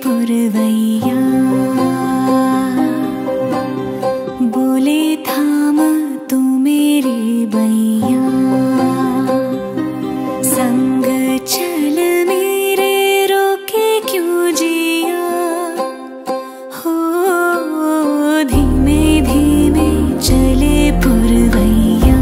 पुरवैया बोले थाम तू मेरे बैया संग चल मेरे रोके क्यों जिया हो धीमे धीमे चले पुरवैया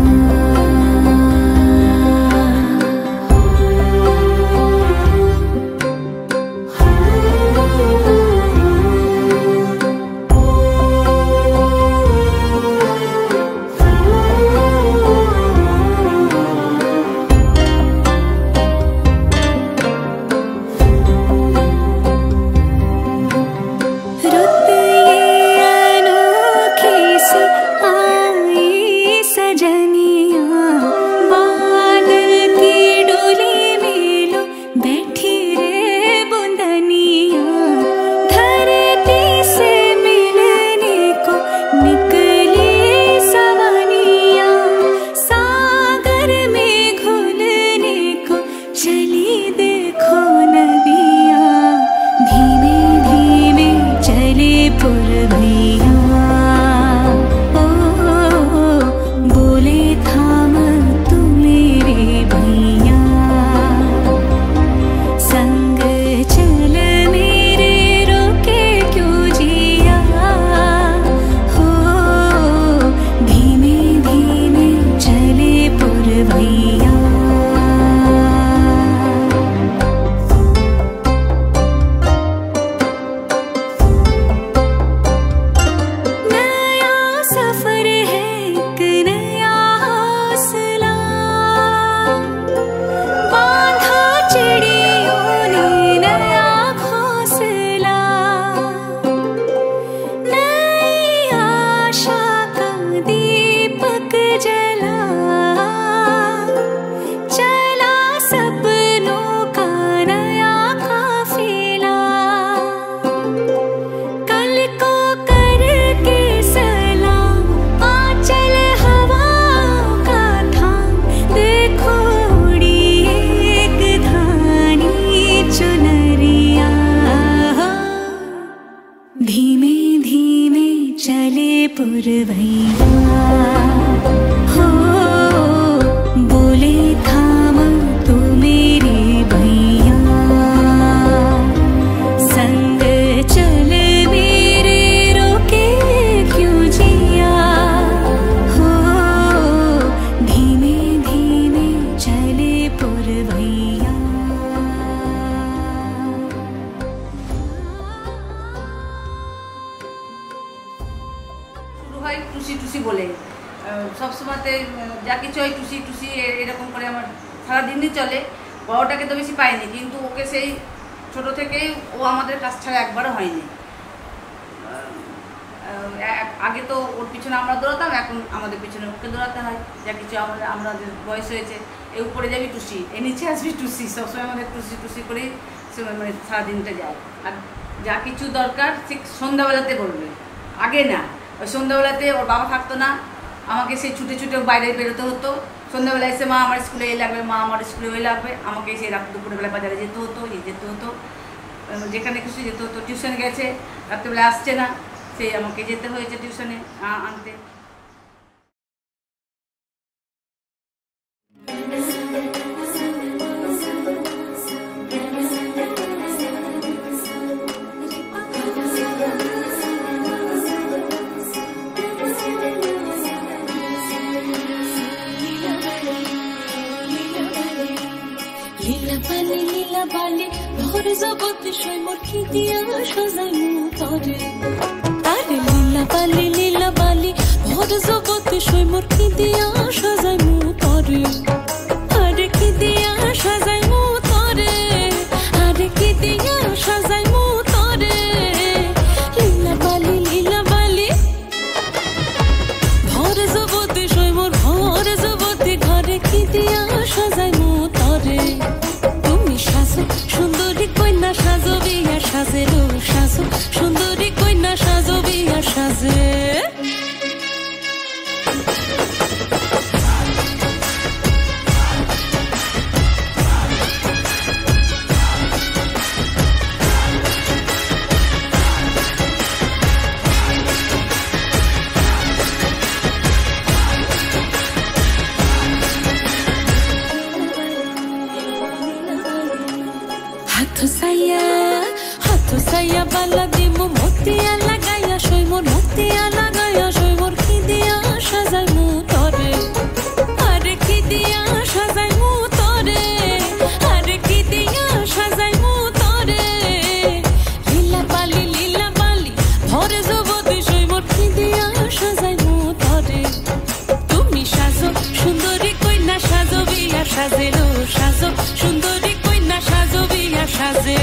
सारा दिन जाए और जा किछु दरकार ठीक सन्ध्या बेलाते बोलबे आगे ना ओई सन्ध्या बेलाते ओर बाबा थाकतो ना आमाके सेई छुटे छुटे बाइरे बेरोते हतो सन्ध्या बेला एसे मा आमार स्कुले एई लागबे मा आमार स्कुले ओई लागबे आमाके सेई रात दुपुर बेला बाजारे जेते हतो जेते हतो जेखाने खुशी जेते हतो टिउशन गेছে रात बेला आसছে ना सेई आमाके जेते হয়েছে টিউশনে आनते ভোর জগৎ সৈমুখী দিয়া সাজাইমু তরে আরে লীলা বালি ভোর জগৎ সৈমুখী দিয়া সাজাইমু তরে আরে কি দিয়া সাজাইমু তরে আরে কি দিয়া সাজাইমু তরে লীলা বালি ভোর জগৎ সৈমুর ভোর জগৎ ঘরে কি দিয়া সাজাইমু তরে সুন্দরী কন্যা সাজো বিয়া সাজে লো সাজো সুন্দরী কন্যা সাজো বিয়া সাজে সুসাইয়া বালা দিমু মতিয়া লাগাইয়া সইমোর মতিয়া লাগাইয়া সইমোর কি দিয়া সাজাই মু তরে আরে কি দিয়া সাজাই মু তরে আরে কি দিয়া সাজাই মু তরে লীলা বালি ভরে যুবতী সইমোর কি দিয়া সাজাই মু তরে তুমি সাজো সুন্দরী কইনা সাজো বিয়া সাজেলো সাজো সুন্দরী কইনা সাজো বিয়া সাজে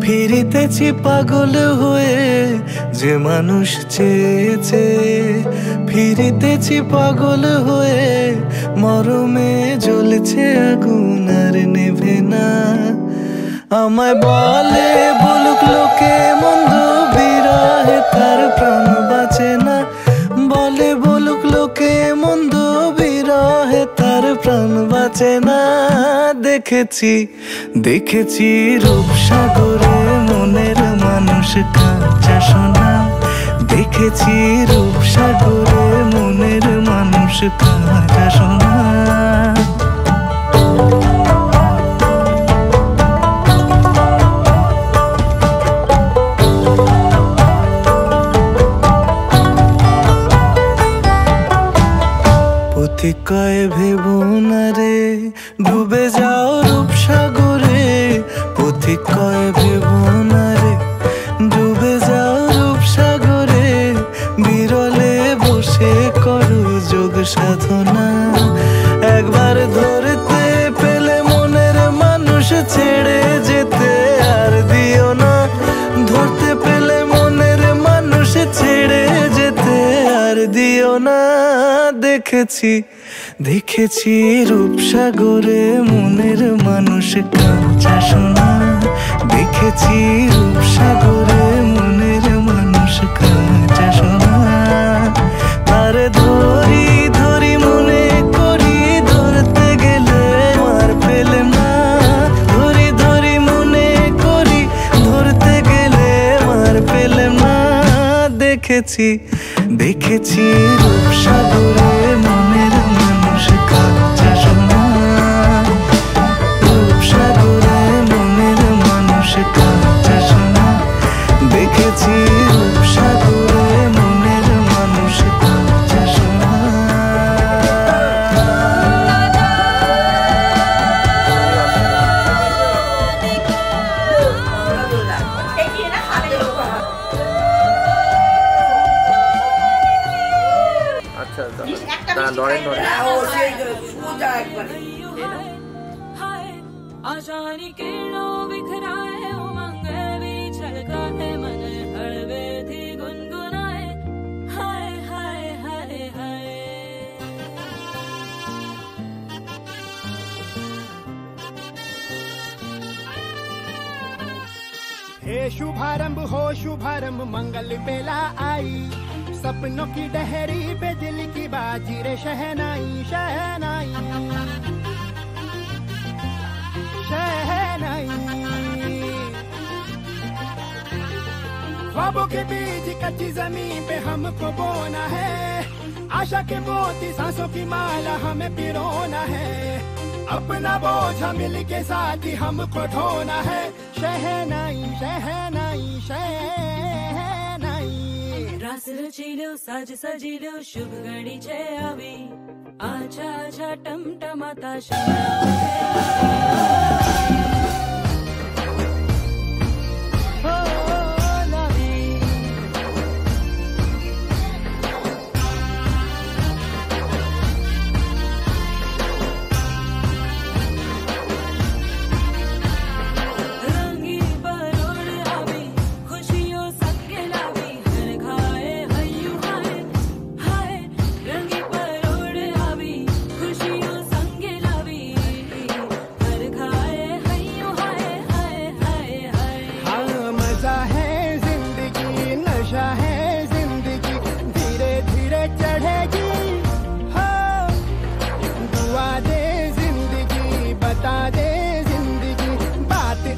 ফিরিতেছি পাগল হয়ে যে মানুষ চেয়েছে ফিরিতেছি পাগল হয়ে মরমে জ্বলছে আগুন আর নেভে না আমায় বলে বলুক লোকে মন্দ বিরহে তার প্রাণ বাঁচে না বলে বলুক লোকে মন্দ বিরহে তার প্রাণ বাঁচে না দেখেছি রূপসাগরে মনের মানুষ কাঁচা সোনা দেখেছি রূপসাগরে মনের মানুষ কাঁচা সোনা কয় ভেবো না রে ডুবে যাও রূপসাগরে পথিক কয় ভেবো না রে ডুবে যাও রূপসাগরে বিরলে বসে করো যোগ সাধনা একবার ধরতে পেলে মনের মানুষ ছেড়ে যেতে আর দিও না ধরতে পেলে মনের মানুষ ছেড়ে যেতে আর দিও না দেখেছি রূপসাগরে মনের মানুষ কাঁচা সোনা দেখেছি রূপসাগরে মনের মানুষ কাঁচা সোনা তার ধরি ধরি মনে করি ধরতে গেলে মার পেলে না ধরি ধরি মনে করি ধরতে গেলে মার পেলে না দেখেছি রূপসাগরে মনের মানুষ কাঁচা সোনা রূপসাগরে মনের মানুষ কাঁচা সোনা দেখেছি রূপসাগরে মনের মানুষ কাঁচা সোনা आशानी किरणों बिखराए उमंग भी छलका है मन हड़वे थी गुनगुनाए हाय हाय हाय हाय हे शुभारंभ मंगल बेला आई सपनों की डहरी पे दिल की बाजी रे शहनाई शहनाई शहनाई ख्वाबों के बीज कच्ची जमीन पे हमको बोना है आशा के मोती सांसों की माला हमें पिरोना है अपना बोझ मिल के साथ ही हमको ढोना है शहनाई शहनाई शहनाई रास रचिलो साज सजिलो शुभ घड़ी छे आवी आछा आछा टमटमाता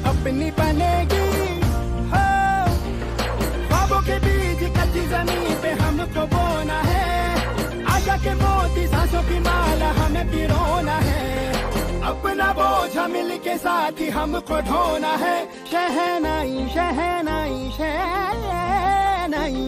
अपनी बनेगी हो, ख्वाबों के बीज कच्ची जमीन पे हमको बोना है, आशा के मोती सांसों की माला हमें पिरोना है, अपना बोझ मिल के साथ ही हमको ढोना है, शहनाई शहनाई शहनाई।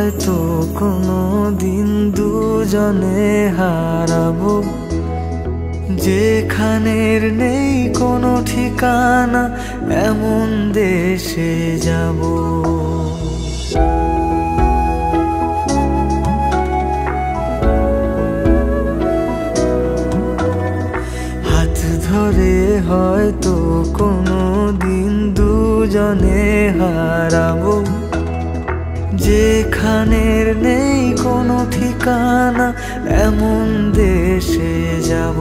হয়তো কোনো দিন দুজনে হারাবো, যেখানের নেই কোনো ঠিকানা এমন দেশে যাব। হাত ধরে হয়তো কোনো দিন দুজনে হারাবো, যেখানের নেই কোনো ঠিকানা এমন দেশে যাব।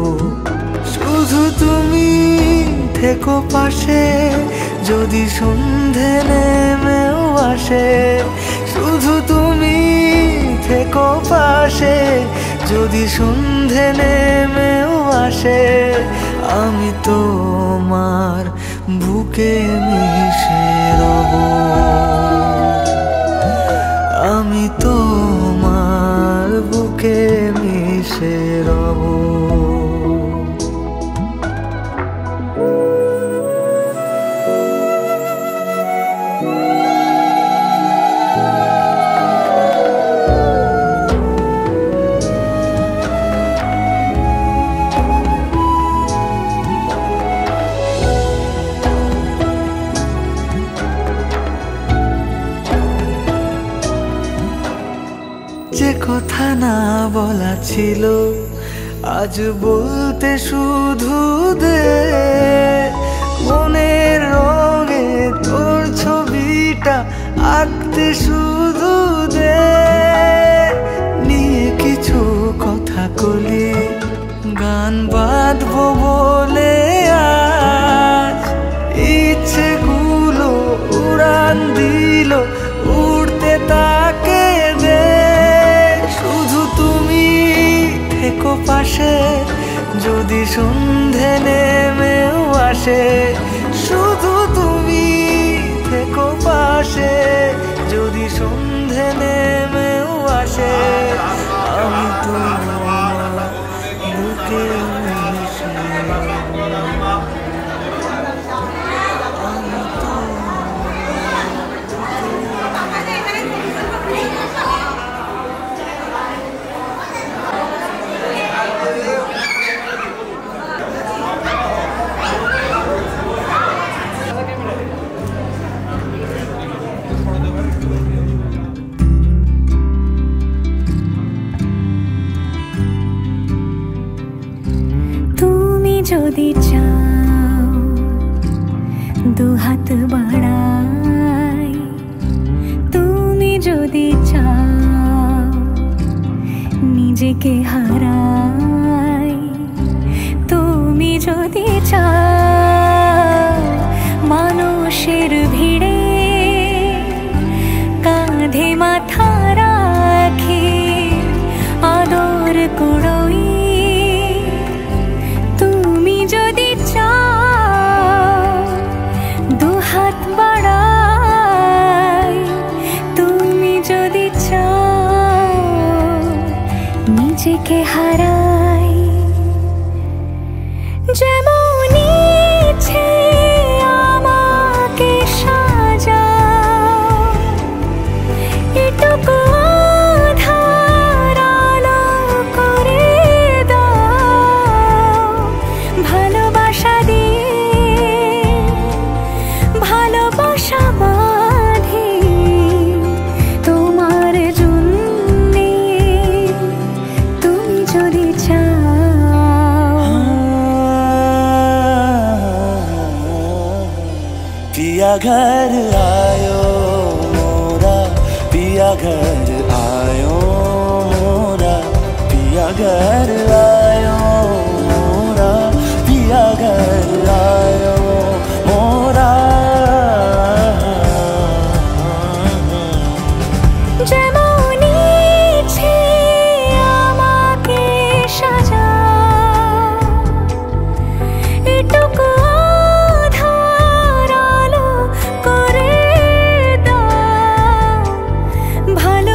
শুধু তুমি থেকো পাশে যদি সন্ধে নেমেও আসে, শুধু তুমি থেকো পাশে যদি সন্ধে নেমেও আসে। আমি তোমার বুকে মিশে রব, আমি তোমার বুকে মিশে রব। যে কথা না বলা ছিল আজ বলতে শুধু দে, মনের রঙে তোর ছবিটা আঁকতে শুধু দে। নিয়ে কিছু কথা কলি গান বাঁধবো বলে আজ ইচ্ছেগুলো উড়ান দিল, উড়তে তাকে দে। শুধু তুমি থেকো পাশে যদি সন্ধে নেমেও আসে, শুধু তুমি থেকো পাশে যদি সন্ধে নেমেও আসে। আমি তোমার বুকে মিশে যদি চাও দুহাত বাড়াই, তুমি যদি চাও নিজেকে হারাই, তুমি যদি চাও মানুষের ভিড়ে কাঁধে মাথা রাখি আদর কুড়োই, যদি চাও দুহাত বাড়াই, তুমি যদি চাও নিজেকে হারাই। যেমন ইচ্ছে আমাকে সাজাও, এটুকু আধার আলো করে দাও। ভালোবাসা দিয়ে ভালোবাসা বাঁধি তোমার জন্যে, তুমি যদি চাও। पिया घर आयो मोरा, पिया घर आयो मोरा, पिया घर आयो मोरा, पिया घर आयो मोरा। যেমন ইচ্ছে আমাকে সাজাও, এটুকু আধার আলো করে দাও। ভালো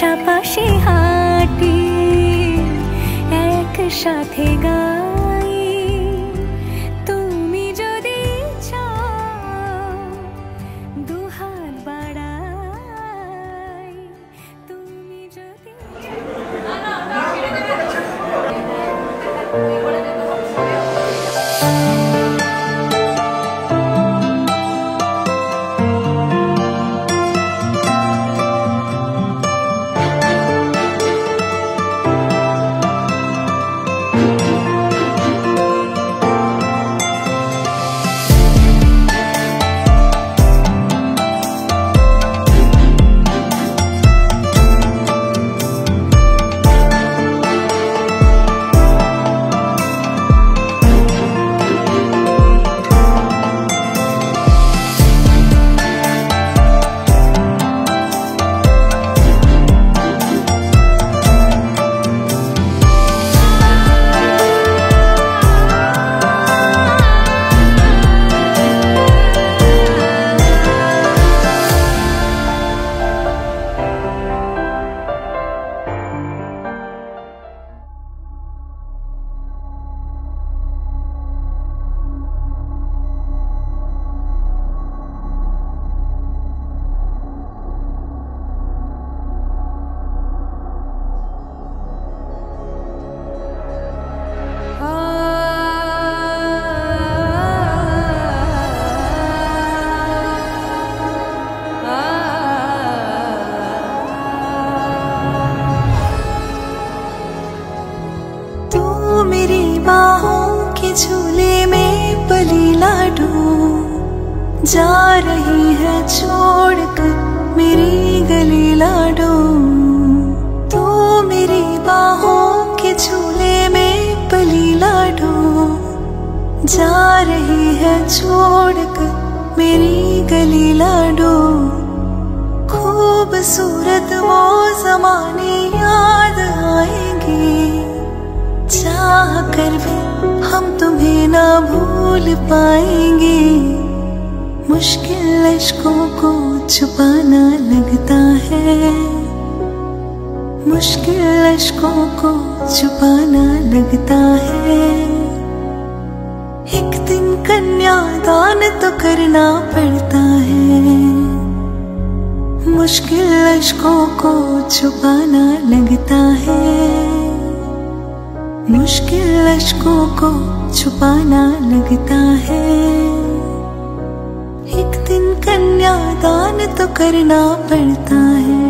পাশাপাশি হাঁটি, একসাথে গাই। তুমি যদি চাও দুহাত বাড়াই, তুমি যদি झूले में पली लाडू जा रही है छोड़कर मेरी गली लाडू। तू मेरी बाहों के झूले में पली लाडू जा रही है छोड़कर मेरी गली लाडू। खूबसूरत वो ज़माने याद आएंगे, चाह कर भी हम तुम्हें ना भूल पाएंगे। मुश्किल अश्कों को छुपाना लगता है, मुश्किल अश्कों को छुपाना लगता है। एक दिन कन्यादान तो करना पड़ता है, मुश्किल अश्कों को छुपाना लगता है, मुश्किल अश्कों को छुपाना लगता है। एक दिन कन्यादान तो करना पड़ता है।